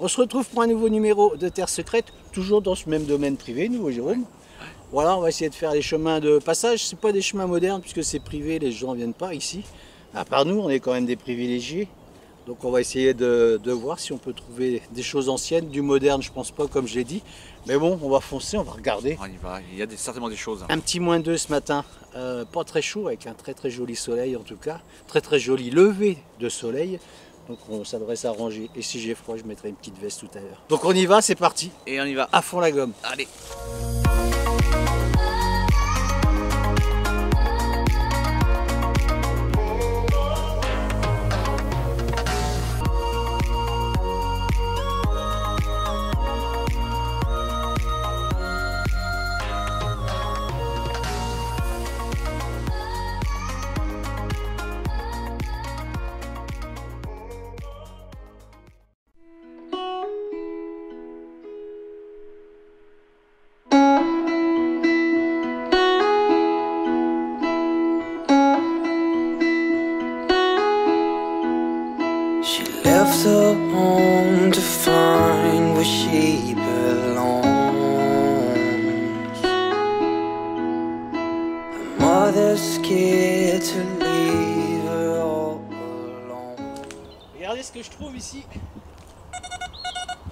On se retrouve pour un nouveau numéro de Terre Secrète, toujours dans ce même domaine privé, nous, Jérôme. Voilà, on va essayer de faire les chemins de passage. C'est pas des chemins modernes puisque c'est privé, les gens ne viennent pas ici. À part nous, on est quand même des privilégiés. Donc on va essayer de voir si on peut trouver des choses anciennes, du moderne, je pense pas, comme je l'ai dit. Mais bon, on va foncer, on va regarder. On y va, il y a certainement des choses. Un petit -2 ce matin, pas très chaud, avec un très joli soleil en tout cas. Très joli lever de soleil. Donc ça devrait s'arranger. Et si j'ai froid, je mettrai une petite veste tout à l'heure. Donc on y va, c'est parti. Et on y va. À fond la gomme. Allez. Left her home to find where she belongs. Her mother's scared to leave her all alone. Regardez ce que je trouve ici.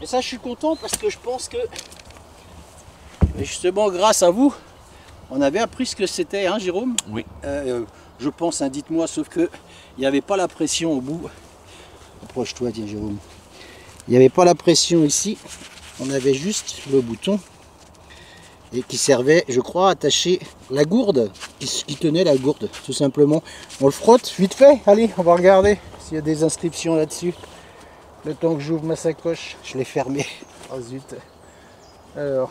Et ça, je suis content parce que je pense que, justement, grâce à vous, on avait appris ce que c'était, hein, Jérôme? Oui. Je pense, hein, dites-moi, sauf que il n'y avait pas la pression au bout. Approche-toi, tiens, Jérôme. Il n'y avait pas la pression ici. On avait juste le bouton et qui servait, je crois, à attacher la gourde, qui tenait la gourde, tout simplement. On le frotte vite fait. Allez, on va regarder s'il y a des inscriptions là-dessus. Le temps que j'ouvre ma sacoche, je l'ai fermée. Oh zut. Alors,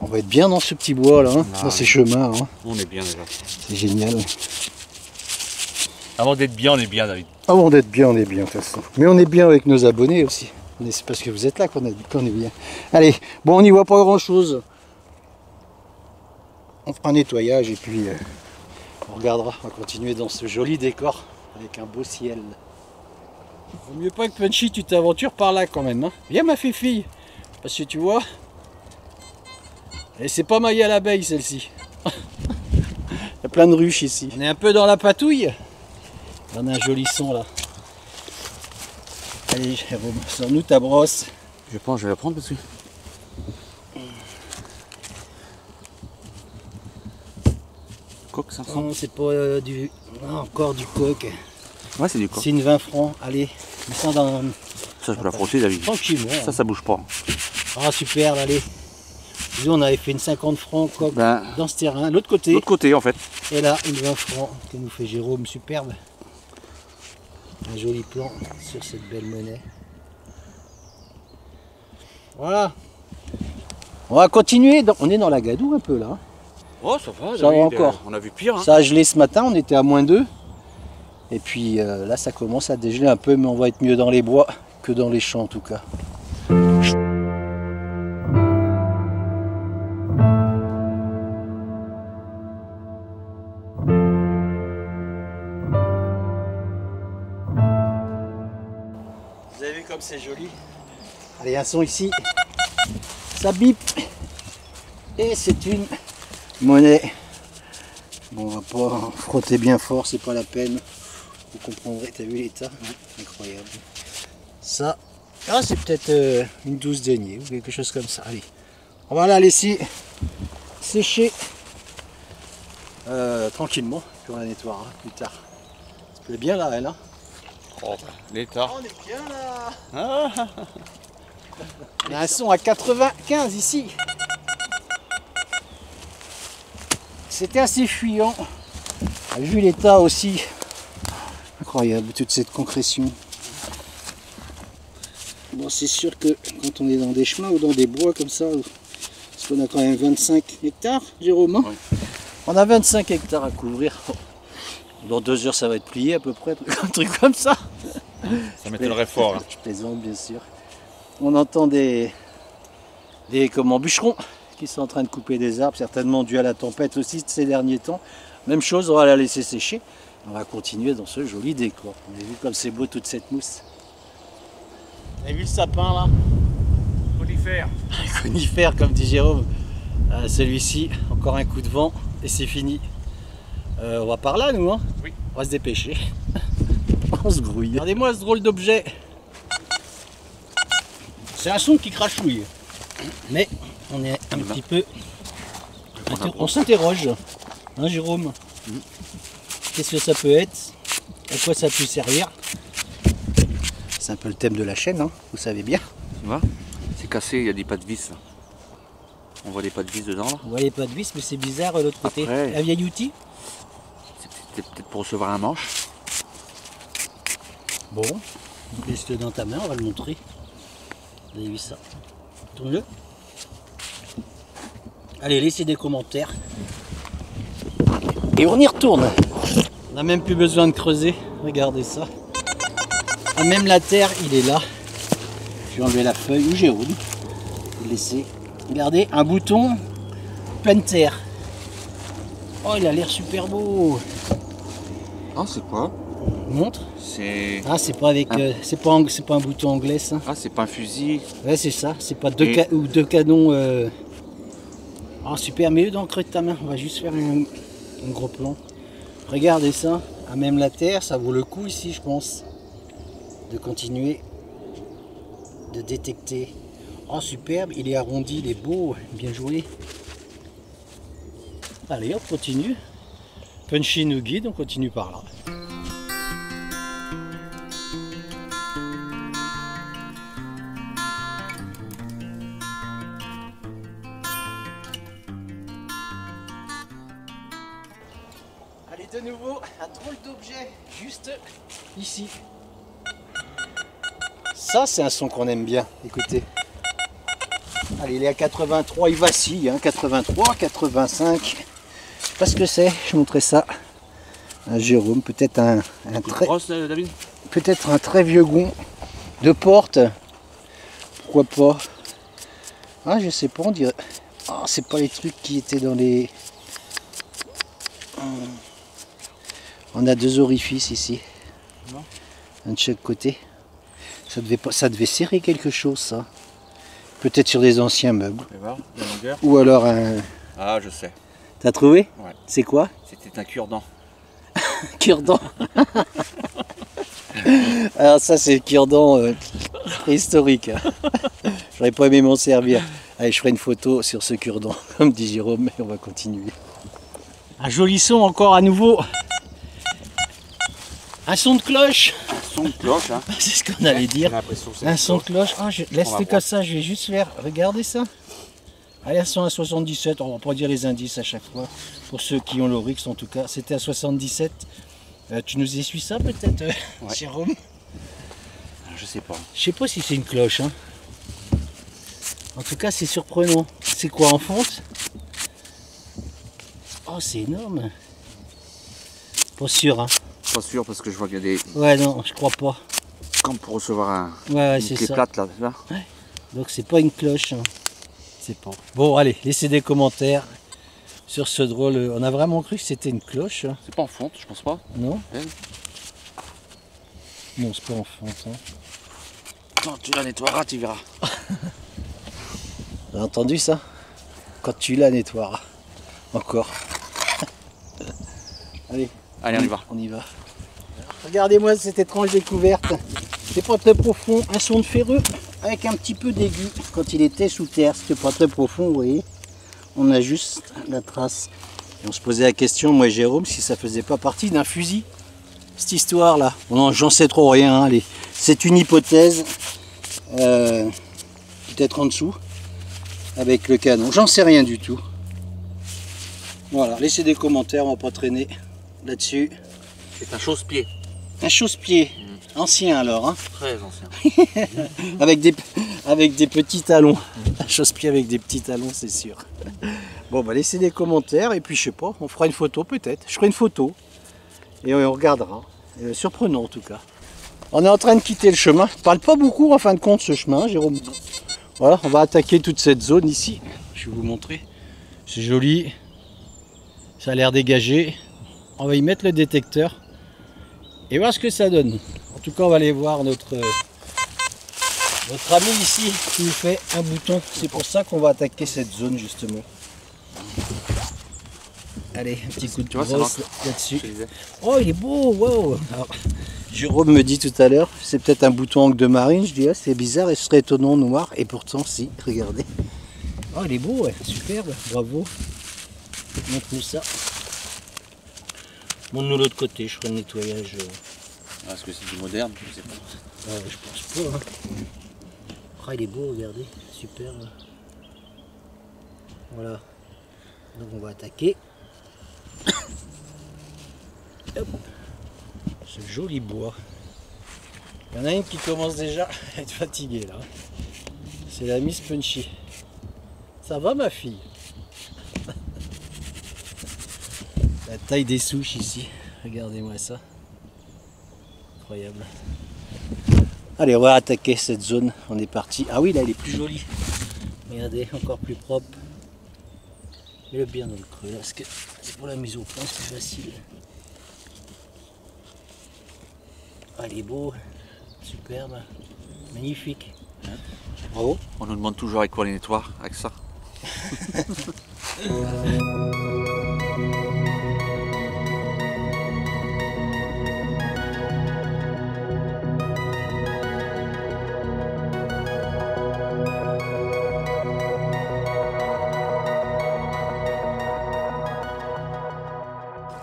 on va être bien dans ce petit bois là, hein, dans ces chemins. Hein. On est bien déjà. C'est génial. Avant d'être bien, on est bien, David. Avant d'être bien, on est bien de toute façon. Mais on est bien avec nos abonnés aussi. C'est parce que vous êtes là qu'on est bien. Allez, bon, on n'y voit pas grand chose. On fera un nettoyage et puis on regardera. On va continuer dans ce joli décor avec un beau ciel. Vaut mieux pas que Punchy, tu t'aventures par là quand même. Hein. Viens ma fille. Parce que tu vois, et c'est pas maillé à l'abeille celle-ci. Il y a plein de ruches ici. On est un peu dans la patouille. On a un joli son là. Allez Jérôme, sors-nous ta brosse. Je pense que je vais la prendre dessus. Coq 500. Non, c'est pas du... Non, encore du coq. Ouais, c'est du coq. C'est une 20 francs. Allez, mets ça dans... Ça, je peux la frotter, David. Tranquillement. Ça bouge pas. Ah super, allez. Nous, on avait fait une 50 francs coq dans ce terrain. L'autre côté. L'autre côté, en fait. Et là, une 20 francs que nous fait Jérôme, superbe. Un joli plan sur cette belle monnaie. Voilà. On va continuer. On est dans la gadoue un peu là. Oh, ça va, ça David, va encore. on a vu pire. Hein. Ça a gelé ce matin, on était à -2. Et puis là, ça commence à dégeler un peu, mais on va être mieux dans les bois que dans les champs en tout cas. Vous avez vu comme c'est joli. Allez, un son ici. Ça bip. Et c'est une monnaie. Bon, on va pas frotter bien fort, c'est pas la peine. Vous comprendrez, t'as vu l'état? Incroyable. Ça, ah, c'est peut-être une 12 deniers ou quelque chose comme ça. Allez, on va la laisser sécher tranquillement, puis on la nettoiera plus tard. Elle est bien là, elle. Hein, oh, l'état. on est bien là. Il y a un son à 95 ici. C'était assez fuyant. Vu l'état aussi. Incroyable, toute cette concrétion. Bon, c'est sûr que quand on est dans des chemins ou dans des bois comme ça, parce qu'on a quand même 25 hectares, Jérôme, hein, oui. On a 25 hectares à couvrir. Dans 2 heures, ça va être plié à peu près, un truc comme ça. Ça m'étonnerait fort. Hein. Je plaisante, bien sûr. On entend des bûcherons qui sont en train de couper des arbres, certainement dû à la tempête aussi de ces derniers temps. Même chose, on va la laisser sécher. On va continuer dans ce joli décor. Vous avez vu comme c'est beau toute cette mousse. Vous avez vu le sapin là? Conifère. Conifère comme dit Jérôme. Celui-ci, encore un coup de vent et c'est fini. On va par là nous hein? Oui. On va se dépêcher. On se grouille. Regardez-moi ce drôle d'objet. C'est un son qui crachouille. Mais on est un petit peu... On s'interroge. Hein Jérôme? Qu'est-ce que ça peut être? À quoi ça peut servir? C'est un peu le thème de la chaîne, hein, vous savez bien. Tu vois? C'est cassé, il y a des pas de vis là. On voit les pas de vis dedans là. Vous voyez pas de vis, mais c'est bizarre de l'autre côté. Après- Un vieil outil? C'est peut-être pour recevoir un manche. Bon, laisse-le dans ta main, on va le montrer. Vous avez vu ça? Tourne-le. Allez, laissez des commentaires. Et on y retourne. On n'a même plus besoin de creuser. Regardez ça. Ah, même la terre, il est là. Je vais enlever la feuille. Ou Jérôme. Laissez. Regardez, un bouton pleine terre. Oh, il a l'air super beau. Ah, c'est quoi? Montre. C'est. Ah, c'est pas avec. C'est pas un bouton anglais, ça. Ah, c'est pas un fusil. Ouais, c'est ça. C'est pas deux canons. Ah, super. Mets-le dans le creux de ta main. On va juste faire un gros plan. Regardez ça. À même la terre, ça vaut le coup ici, je pense, de continuer de détecter. Oh, superbe. Il est arrondi, il est beau. Bien joué. Allez, on continue. Punchy nous guide, on continue par là. Allez, de nouveau, un drôle d'objet, juste ici. Ça, c'est un son qu'on aime bien, écoutez. Allez, il est à 83, il vacille, hein, 83, 85. Je sais pas ce que c'est, je montrais ça à Jérôme, peut-être un très... Grosse, David? Peut-être un très vieux gond de porte. Pourquoi pas? Ah, je sais pas, on dirait... Ah, c'est pas les trucs qui étaient dans les... On a deux orifices ici. Non. Un de chaque côté. Ça devait serrer quelque chose, ça. Peut-être sur des anciens meubles. Tu vas voir, la longueur. Ou alors un... Ah, je sais. T'as trouvé? Ouais. C'est quoi? C'était un cure-dent. Cure-dent. Alors ça, c'est le cure-dent préhistorique. J'aurais pas aimé m'en servir. Allez, je ferai une photo sur ce cure-dent, comme dit Jérôme, et on va continuer. Un joli son encore à nouveau. Un son de cloche. Un son de cloche, hein. C'est ce qu'on allait dire. J'ai l'impression que c'est Un une son de cloche. cloche. Ah, On va laisse-les voir. comme ça, je vais juste faire. Regardez ça. Allez, elles sont à 77. On va pas dire les indices à chaque fois. Pour ceux qui ont l'Oryx, en tout cas. C'était à 77. Tu nous essuies ça peut-être, Jérôme? Je sais pas. Je sais pas si c'est une cloche. Hein. En tout cas, c'est surprenant. C'est quoi en fonte? Oh, c'est énorme. Pas sûr, hein. Pas sûr parce que je vois qu'il y a des. Ouais, non, je crois pas. Comme pour recevoir un. Ouais, une c'est clé ça. plate là, là. Donc c'est pas une cloche. Hein. C'est pas. Bon, allez, laissez des commentaires sur ce drôle. On a vraiment cru que c'était une cloche, hein. C'est pas en fonte, je pense pas. Non? Elle. Non, c'est pas en fonte. Hein. Quand tu la nettoieras, tu verras. T'as entendu ça? Quand tu la nettoieras. Encore. Allez. Allez, on y va. On y va. Regardez-moi cette étrange découverte. C'est pas très profond, un son de ferreux avec un petit peu d'aigu. Quand il était sous terre, c'était pas très profond, vous voyez. On a juste la trace. Et on se posait la question, moi et Jérôme, si ça faisait pas partie d'un fusil. Cette histoire-là. Bon, j'en sais trop rien. Hein. Allez, c'est une hypothèse. Peut-être en dessous. Avec le canon. J'en sais rien du tout. Voilà, laissez des commentaires, on va pas traîner là-dessus. C'est un chausse-pied. Un chausse-pied, ancien alors, hein. Très ancien. avec des petits talons. Un chausse-pied avec des petits talons, c'est sûr. Bon, bah laissez des commentaires et puis je sais pas, on fera une photo peut-être. Je ferai une photo et on regardera. Surprenant en tout cas. On est en train de quitter le chemin. Je parle pas beaucoup en fin de compte ce chemin, Jérôme. Voilà, on va attaquer toute cette zone ici. Je vais vous montrer. C'est joli. Ça a l'air dégagé. On va y mettre le détecteur. et voir ce que ça donne. En tout cas, on va aller voir notre ami ici qui nous fait un bouton. C'est pour ça qu'on va attaquer cette zone justement. Allez, un petit coup de brosse là-dessus. Oh, il est beau, wow. Alors, Jérôme me dit tout à l'heure, c'est peut-être un bouton angle de marine. Je dis, ah, c'est bizarre, et ce serait étonnant noir. Et pourtant, si, regardez. Oh, il est beau, ouais. Superbe, bravo. Montre-nous ça. Montre-nous l'autre côté, je ferai le nettoyage. Est-ce que c'est du moderne? Je sais pas. Je pense pas. Hein. Oh, il est beau, regardez, super. Voilà. Donc on va attaquer. Hop. Ce joli bois. Il y en a une qui commence déjà à être fatiguée là. C'est la Miss Punchy. Ça va ma fille? La taille des souches ici. Regardez-moi ça. Incroyable. Allez, on va attaquer cette zone. On est parti. Ah oui, là, elle est plus jolie. Regardez, encore plus propre. Et le bien dans le creux, là, parce que c'est pour la mise au point, c'est plus facile. Ah, il est beau, superbe, magnifique. Bravo. On nous demande toujours avec quoi les nettoie, avec ça.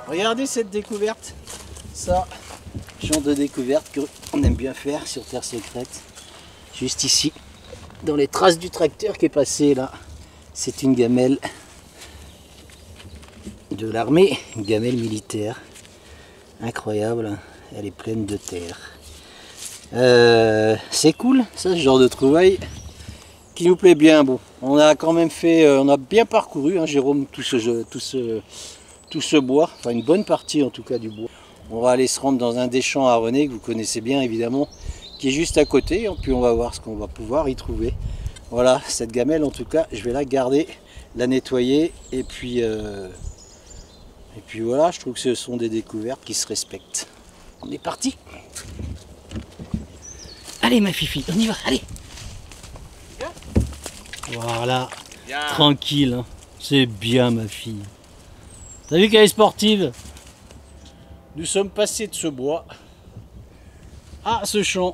Regardez cette découverte, ça, genre de découverte qu'on aime bien faire sur Terre Secrète, juste ici, dans les traces du tracteur qui est passé là. C'est une gamelle de l'armée, une gamelle militaire, incroyable, elle est pleine de terre. C'est cool, ça, ce genre de trouvaille qui nous plaît bien. Bon, on a quand même fait, on a bien parcouru, hein, Jérôme, tout ce bois, enfin une bonne partie en tout cas du bois. On va aller se rendre dans un des champs à René, que vous connaissez bien évidemment, qui est juste à côté, et puis on va voir ce qu'on va pouvoir y trouver. Voilà, cette gamelle en tout cas, je vais la garder, la nettoyer, et puis voilà, je trouve que ce sont des découvertes qui se respectent. On est parti. Allez ma fifi, on y va, allez. Voilà, bien. Tranquille, hein. C'est bien ma fille. T'as vu qu'elle est sportive? Nous sommes passés de ce bois à ce champ.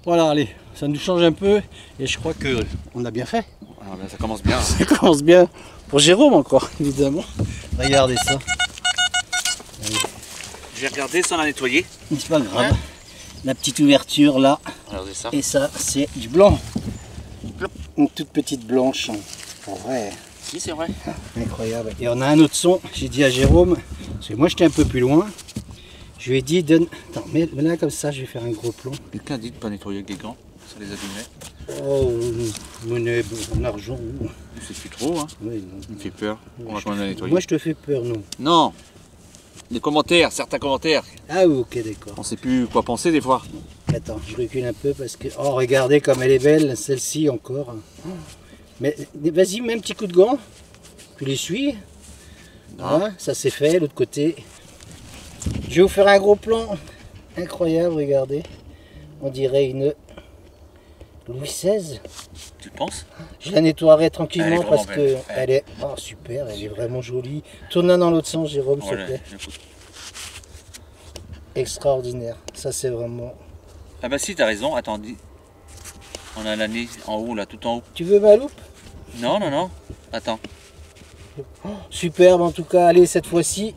Voilà, allez, ça nous change un peu et je crois que on a bien fait. Ah ben, ça commence bien. Ça commence bien. Pour Jérôme encore, évidemment. Regardez ça. J'ai regardé sans la nettoyer. C'est pas grave. Ouais. La petite ouverture là. Regardez ça. Et ça, c'est du blanc. Une toute petite blanche. Ouais. Si, c'est vrai. Incroyable. Et on a un autre son. J'ai dit à Jérôme, parce que moi j'étais un peu plus loin, je lui ai dit, donne. Attends, mais là comme ça, je vais faire un gros plomb. Quelqu'un a dit de ne pas nettoyer avec des gants, ça les abîmait. Oh, monnaie, en argent. C'est plus trop, hein. Oui, non. Il me fait peur. On va quand même la nettoyer. Moi je te fais peur, non? Non. Les commentaires, certains commentaires. Ah oui, ok, d'accord. On sait plus quoi penser des fois. Attends, je recule un peu parce que. Oh, regardez comme elle est belle, celle-ci encore. Mais vas-y, mets un petit coup de gant. Tu l'essuies. Voilà, ça c'est fait, l'autre côté. Je vais vous faire un gros plan. Incroyable, regardez. On dirait une Louis XVI. Tu penses? Je la nettoierai tranquillement parce belle. que elle est. Oh super, elle est vraiment jolie. Tourne-la dans l'autre sens, Jérôme, s'il te plaît. Extraordinaire. Ça c'est vraiment. Ah bah si, t'as raison. Attends, dis. On a l'année en haut, là, tout en haut. Tu veux ma loupe? Non, non, non. Attends. Oh, superbe en tout cas. Allez, cette fois-ci.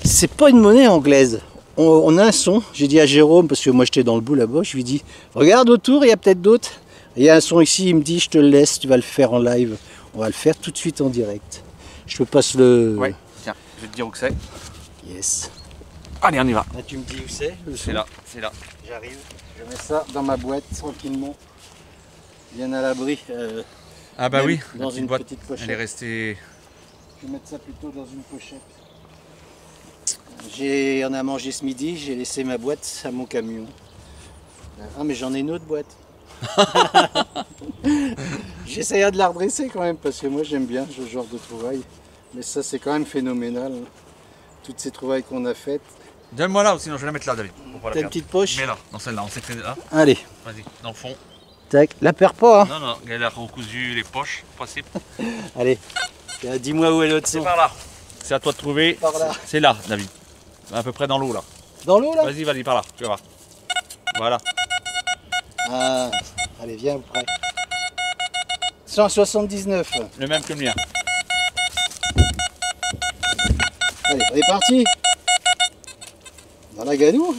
C'est pas une monnaie anglaise. On a un son. J'ai dit à Jérôme, parce que moi j'étais dans le bout là-bas, je lui dis regarde autour, il y a peut-être d'autres. Il y a un son ici, il me dit je te le laisse, tu vas le faire en live. On va le faire tout de suite en direct. Je te passe le. Ouais, tiens, je vais te dire où c'est. Yes. Allez, on y va. Là, tu me dis où c'est? C'est là, c'est là. J'arrive. Je mets ça dans ma boîte tranquillement. Bien à l'abri. Ah bah oui, dans une boîte, petite pochette. elle est restée. Je vais mettre ça plutôt dans une pochette. On a mangé ce midi, j'ai laissé ma boîte à mon camion. Ah mais j'en ai une autre boîte. J'essayais de la redresser quand même parce que moi j'aime bien ce genre de trouvailles. Mais ça c'est quand même phénoménal. Toutes ces trouvailles qu'on a faites. Donne-moi là, sinon je vais la mettre là, David. Pour pas la T'as une perdre. petite poche? Mais là, dans celle-là, on sait que là. Allez, Vas-y, dans le fond. tac, la perds pas, hein. Non, non, elle a recousu les poches, principe. Allez, dis-moi où est l'autre C'est son. par là. C'est à toi de trouver. Par là. C'est là, David. À peu près dans l'eau là. Dans l'eau là? Vas-y, vas-y, par là, tu vas voir. Voilà. Ah, allez, viens près. 179. Le même que le mien. Allez, on est parti. Dans la gadoue.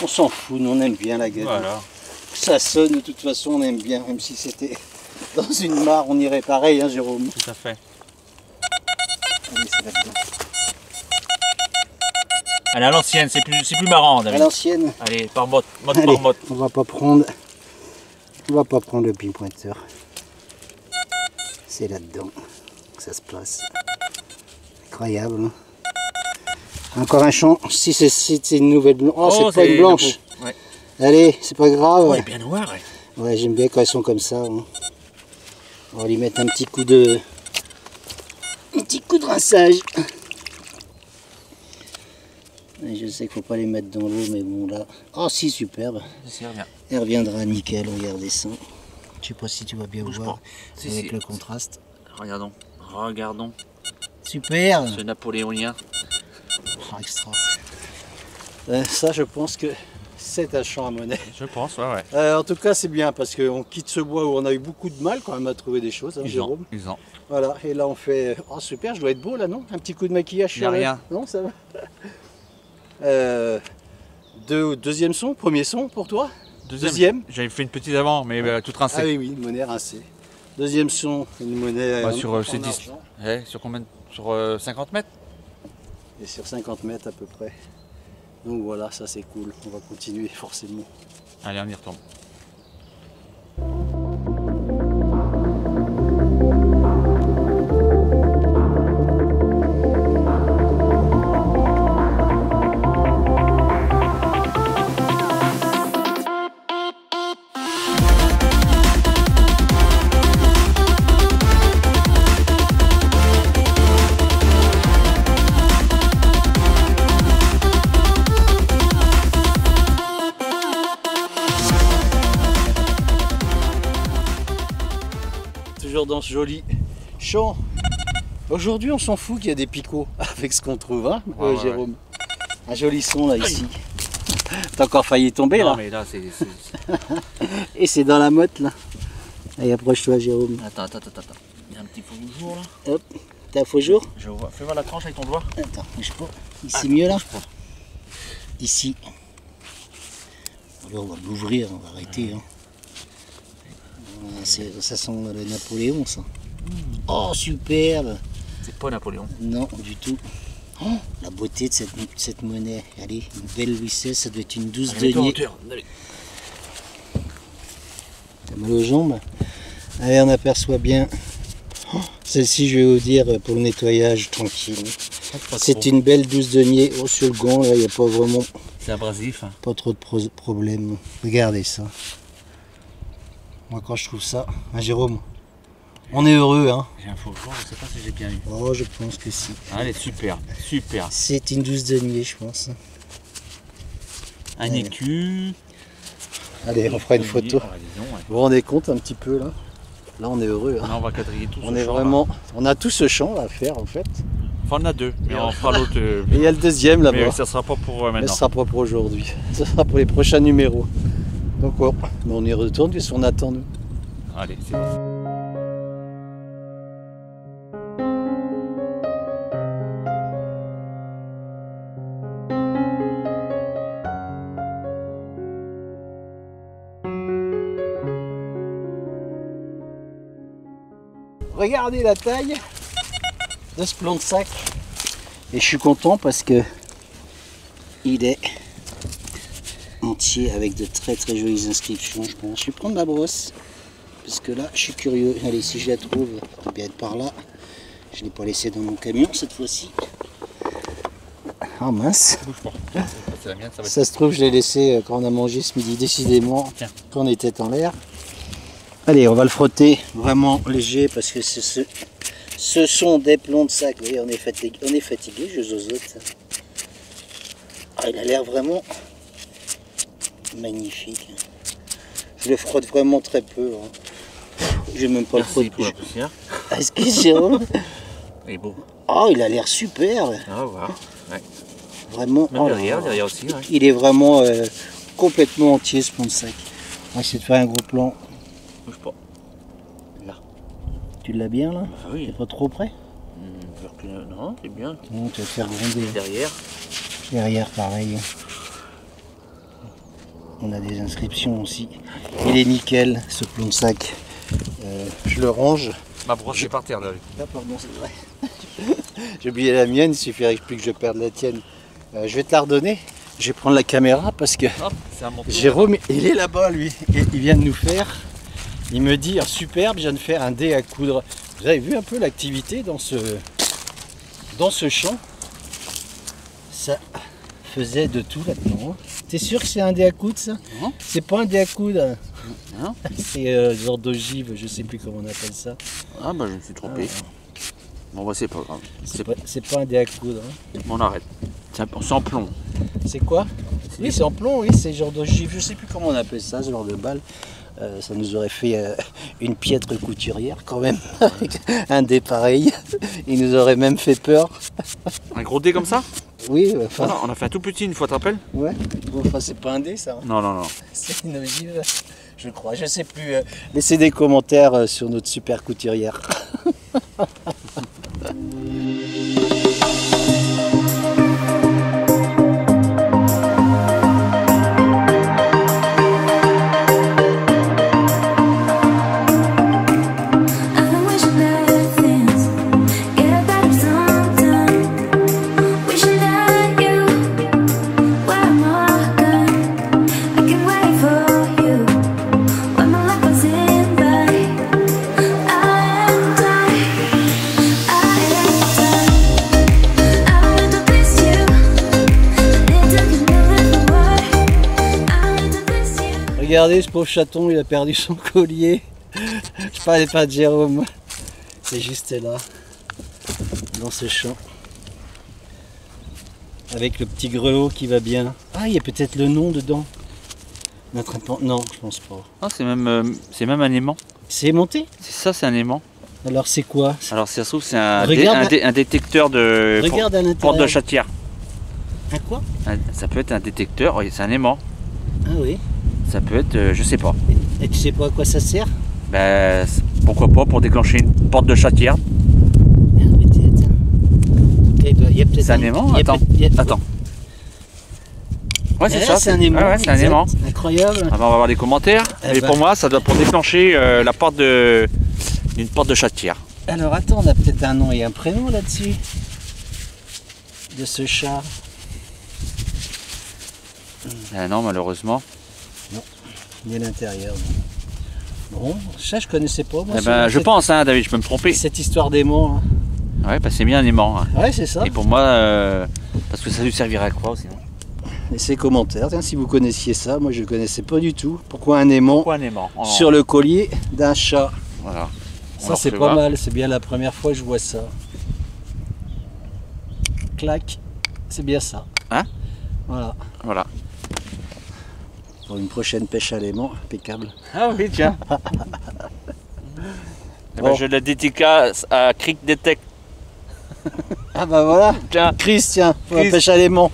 On s'en fout, nous on aime bien la gadoue. Voilà. Ça sonne, de toute façon on aime bien, même si c'était dans une mare, on irait pareil, hein Jérôme. Tout à fait. Allez, c'est là-dedans. Allez, à l'ancienne, c'est plus marrant, À David. l'ancienne. Allez, par mode Allez, par mode. on va pas prendre le pinpointeur. C'est là-dedans que ça se place. Incroyable. Hein. Encore un champ. Si c'est une nouvelle blanche. Oh, c'est pas une blanche. Ouais. Allez, c'est pas grave. Oh, elle est bien noire. Ouais. Ouais, j'aime bien quand elles sont comme ça. Hein. On va lui mettre un petit coup de rinçage. Et je sais qu'il faut pas les mettre dans l'eau, mais bon là. Oh si, superbe. Si, reviens. Elle reviendra nickel, regardez ça. Je sais pas si tu vas bien Bouge voir pas. Si, avec si. le contraste. Regardons. Regardons. Super. Ce napoléonien. Oh, extra. Ça, je pense que c'est un champ à monnaie. Je pense, ouais. En tout cas, c'est bien parce qu'on quitte ce bois où on a eu beaucoup de mal quand même à trouver des choses, hein, Jérôme. Ils ont. Voilà, et là on fait. Oh super, je dois être beau là, non? Un petit coup de maquillage Y a sur le- rien. Non, ça va. Deuxième son, premier son pour toi? Deuxième. J'avais fait une petite avant, mais toute rincée. Ah oui, oui, une monnaie rincée. Deuxième son, une monnaie Bah, en- sur en c'est 10. argent. Sur combien? Sur 50 mètres? Et sur 50 mètres à peu près. Donc voilà, ça c'est cool. On va continuer forcément. Allez, on y retourne. Toujours dans ce joli champ. Aujourd'hui, on s'en fout qu'il y a des picots avec ce qu'on trouve, hein, Ouais, ouais, Jérôme. Un joli son là ici. T'as encore failli tomber Non, là. mais là, c'est. Et c'est dans la motte là. Allez, approche-toi, Jérôme. Attends. Il y a un petit faux du jour là. Hop, t'as un faux jour? Je vois. Fais voir la tranche avec ton doigt. Attends, bouge pas. Ici mieux là? Ici. Alors on va l'ouvrir, on va arrêter. Hein. Ça sent le Napoléon ça. Oh superbe! C'est pas Napoléon. Non, du tout. Oh, la beauté de cette monnaie. Allez, une belle Louis XVI, ça doit être une douce denier. T'as mal aux jambes? Allez, on aperçoit bien. Oh, celle-ci, je vais vous dire, pour le nettoyage, tranquille. C'est une belle douce denier. Oh, sur le gant, là, il n'y a pas vraiment, C'est abrasif. Hein. pas trop de problèmes. Regardez ça. Moi, quand je trouve ça, hein, Jérôme, on est heureux, hein. J'ai un faux jour, je sais pas si j'ai bien eu. Oh, je pense que si. Allez, super. C'est une douce denier, je pense. Un écu. Allez, on fera une photo. Oh, dis donc, ouais. Vous vous rendez compte un petit peu, là? Là, on est heureux, hein. Là, on va quadriller tout On ce est champ, vraiment, on a tout ce champ là, à faire en fait. Enfin, on en a deux, mais on fera l'autre. Et il y a le deuxième là-bas. Mais ça sera pas pour Mais maintenant. ce sera pas pour aujourd'hui. Ce sera pour les prochains numéros. Donc bon, on y retourne, qu'est-ce qu'on attend nous? Allez, c'est bon. Regardez la taille de ce plomb de sac. Et je suis content parce que il est entier avec de très jolies inscriptions, je pense. Je vais prendre ma brosse parce que là je suis curieux. Allez, si je la trouve, elle doit bien être par là. Je ne l'ai pas laissé dans mon camion cette fois-ci. Ah mince. Bouge pas. C'est la mienne, ça va être. Ça se trouve, je l'ai laissé quand on a mangé ce midi, décidément, Tiens. quand on était en l'air. Allez, on va le frotter vraiment léger parce que ce sont des plombs de sac. Vous voyez, on est fatigué, je zozote. Ah, il a l'air vraiment magnifique. Je le frotte vraiment très peu. Hein. J'ai même pas Merci le pour la poussière. Est-ce que Jérôme? Il est beau. Oh, il a l'air superbe. Ah, voilà. Ouais. Vraiment. Même Oh là derrière, là. derrière aussi. Ouais. Il est vraiment complètement entier ce pont de sac. On va essayer de faire un gros plan. Bouge pas. Là. Tu l'as bien là? Ah oui. T'es pas trop près? Non, c'est bien. Non, tu vas te faire gronder. Derrière. Derrière, pareil. On a des inscriptions aussi. Il est nickel, ce plomb de sac. Je le range. Ma brosse est par terre là. Ah, pardon, c'est vrai. J'ai oublié la mienne, il suffirait plus que je perde la tienne. Je vais te la redonner. Je vais prendre la caméra parce que Hop, c'est un manteau. Jérôme, il est là-bas lui. Et il vient de nous faire. Il me dit, superbe, je viens de faire un dé à coudre. Vous avez vu un peu l'activité dans ce champ? Ça faisait de tout là-dedans. T'es sûr que c'est un dé à coudre ça? Non. C'est pas un dé à coudre. Non. C'est genre d'ogive, je sais plus comment on appelle ça. Ah bah je me suis trompé. Bon bah c'est pas grave. C'est pas un dé à coudre. Hein. On arrête. C'est en plomb. C'est quoi? Oui, c'est en plomb, oui, c'est genre d'ogive, je sais plus comment on appelle ça, ce genre de balle. Ça nous aurait fait une piètre couturière quand même, avec un dé pareil. Il nous aurait même fait peur. Un gros dé comme ça? Oui, enfin. Non, on a fait un tout petit une fois, tu te rappelles? Ouais, bon, enfin, c'est pas un dé ça. Hein. Non, non, non. C'est une ogive, je crois, je sais plus. Laissez des commentaires sur notre super couturière. Regardez ce pauvre chaton, il a perdu son collier. Je parlais pas de Jérôme. C'est juste là, dans ce champ. Avec le petit grelot qui va bien. Ah, il y a peut-être le nom dedans. Non, je pense pas. Ah, c'est même un aimant. C'est monté? C'est ça, c'est un aimant. Alors c'est quoi? Alors si ça se trouve, c'est un détecteur de Regarde à porte de l'intérieur. chatière. Un quoi? Ça peut être un détecteur, oui, c'est un aimant. Ah oui. Ça peut être, je sais pas. Et tu sais pas à quoi ça sert? Ben, pourquoi pas pour déclencher une porte de chatière. Ah, peut-être. Eh ben, il y a peut-être C'est un aimant? Attends. Attends. Ouais, c'est ça. C'est un aimant. Ouais, c'est un aimant. Incroyable. Ah ben, on va avoir des commentaires. Eh Et ben. pour moi, ça doit pour déclencher la porte d'une porte de chatière. Alors attends, on a peut-être un nom et un prénom là-dessus. De ce chat. Non, malheureusement. Il est à l'intérieur. Bon, ça je connaissais pas. Moi, Eh ben, je pense, hein, David, je peux me tromper. Cette histoire d'aimant. Hein. Ouais, bah, c'est bien un aimant. Hein. Ouais, c'est ça. Et pour moi, parce que ça lui servirait à quoi sinon? Laissez commentaires, tiens, si vous connaissiez ça. Moi je ne connaissais pas du tout. Pourquoi un aimant Pourquoi un aimant? Oh. sur le collier d'un chat? Voilà. Ça c'est pas mal, c'est bien la première fois que je vois ça. Clac, c'est bien ça. Hein? Voilà. Voilà. Pour une prochaine pêche à l'aimant, impeccable. Ah oui, tiens. Bon. Je la dédicace à Cric Detect. Ah bah voilà, Tiens. Chris, tiens, pour la Chris. pêche à l'aimant.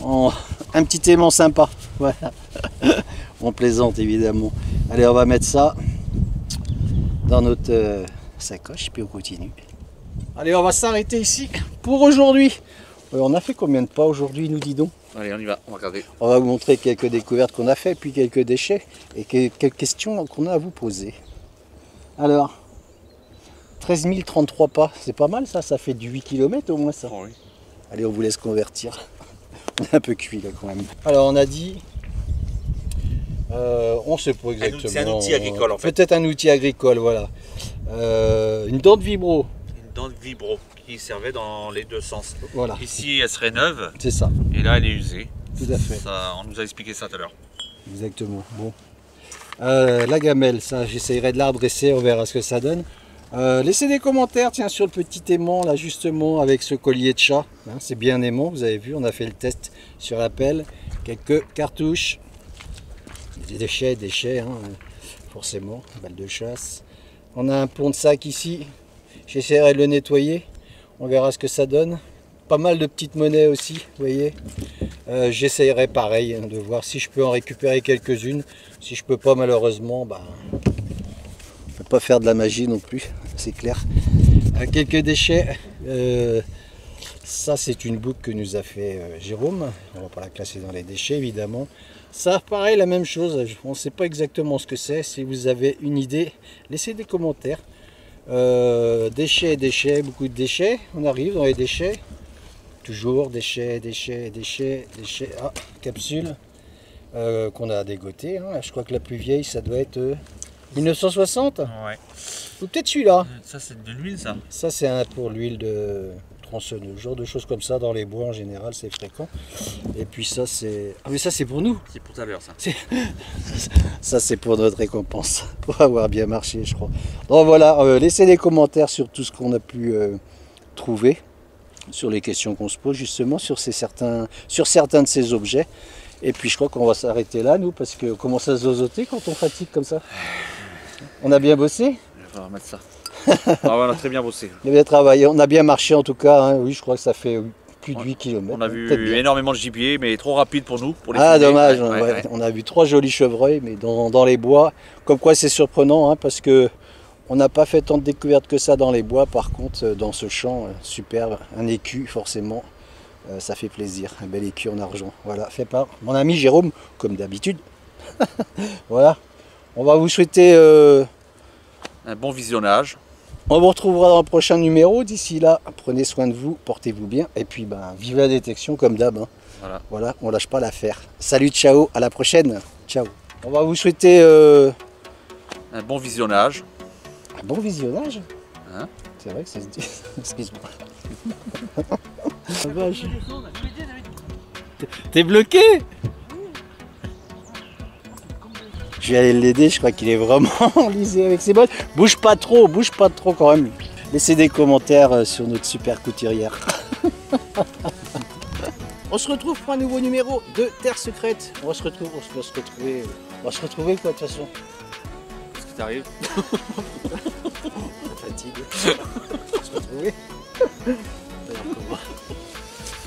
Un petit aimant sympa. Voilà. On plaisante évidemment. Allez, on va mettre ça dans notre sacoche, puis on continue. Allez, on va s'arrêter ici pour aujourd'hui. On a fait combien de pas aujourd'hui, nous dis donc? Allez, on y va, on va regarder. On va vous montrer quelques découvertes qu'on a fait, puis quelques déchets et quelques questions qu'on a à vous poser. Alors, 13 033 pas, c'est pas mal ça, ça fait du 8 km au moins ça. Oh, oui. Allez, on vous laisse convertir. On est un peu cuit là quand même. Alors on a dit, on sait pas exactement. C'est un outil agricole en fait. Peut-être un outil agricole, voilà. Une dent de vibro. Une dent de vibro qui servait dans les deux sens. Voilà, Ici, elle serait neuve c'est ça, et là, elle est usée. tout à fait. Ça, on nous a expliqué ça tout à l'heure. Exactement. Bon. La gamelle, ça, j'essayerai de la redresser, on verra ce que ça donne. Laissez des commentaires tiens, sur le petit aimant là justement avec ce collier de chat. Hein, c'est bien aimant, vous avez vu, on a fait le test sur la pelle. Quelques cartouches. Des déchets, hein, forcément, balle de chasse. On a un pont de sac ici. J'essaierai de le nettoyer. On verra ce que ça donne. Pas mal de petites monnaies aussi, vous voyez. J'essaierai pareil hein, de voir si je peux en récupérer quelques-unes. Si je peux pas malheureusement, bah, je peux pas faire de la magie non plus, c'est clair. Quelques déchets. Ça c'est une boucle que nous a fait Jérôme. On va pas la classer dans les déchets évidemment. Ça pareil la même chose. On ne sait pas exactement ce que c'est. Si vous avez une idée, laissez des commentaires. Déchets, beaucoup de déchets. On arrive dans les déchets. Toujours déchets. Ah, capsule qu'on a dégotée. Hein. Je crois que la plus vieille, ça doit être 1960. Ouais. Ou peut-être celui-là. Ça, c'est de l'huile, ça. Ça, c'est un pour l'huile de tronçonneuse. Genre de choses comme ça dans les bois en général, c'est fréquent. Et puis ça, c'est. Ah, mais ça, c'est pour nous. C'est pour tout à l'heure, ça. Ça, c'est pour notre récompense. Pour avoir bien marché, je crois. Donc voilà, laissez des commentaires sur tout ce qu'on a pu trouver. Sur les questions qu'on se pose justement sur certains de ces objets. Et puis je crois qu'on va s'arrêter là nous parce qu'on commence à zozoter quand on fatigue comme ça. On a bien bossé. On va remettre ça. Ah ouais, on a très bien bossé. On a bien travaillé, on a bien marché en tout cas. Hein. Oui, je crois que ça fait plus de 8 km. On a vu énormément de gibier, mais trop rapide pour nous. Pour les ah filmer. dommage, Ouais. on a vu 3 jolis chevreuils mais dans les bois. Comme quoi c'est surprenant hein, parce que on n'a pas fait tant de découvertes que ça dans les bois. Par contre dans ce champ, superbe, un écu forcément. Ça fait plaisir, un bel écu en argent. Voilà, fait par mon ami Jérôme, comme d'habitude. Voilà, on va vous souhaiter Un bon visionnage. on vous retrouvera dans le prochain numéro. D'ici là, prenez soin de vous, portez-vous bien. Et puis, ben, vive la détection comme d'hab. Hein. Voilà, on lâche pas l'affaire. Salut, ciao, à la prochaine. Ciao. On va vous souhaiter Un bon visionnage. un bon visionnage. Hein? C'est vrai que ça se dit. Excuse-moi. La vache. T'es bloqué? Je vais aller l'aider, je crois qu'il est vraiment enlisé avec ses bottes. Bouge pas trop quand même. Laissez des commentaires sur notre super couturière. On se retrouve pour un nouveau numéro de Terre Secrète. On va se retrouver quoi de toute façon? Qu'est-ce qui t'arrive? La fatigue. On va se retrouver.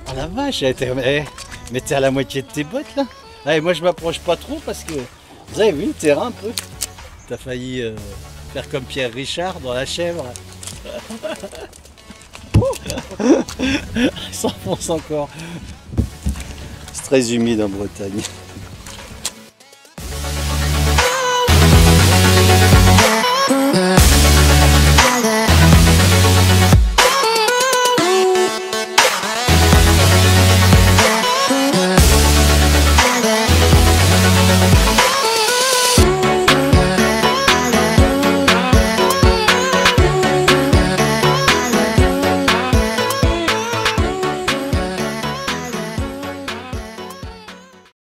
Oh la vache, mais t'es à la moitié de tes bottes là. Allez, moi je m'approche pas trop parce que vous avez vu le terrain un peu. T'as failli faire comme Pierre Richard dans La Chèvre. Il s'enfonce encore. C'est très humide en Bretagne.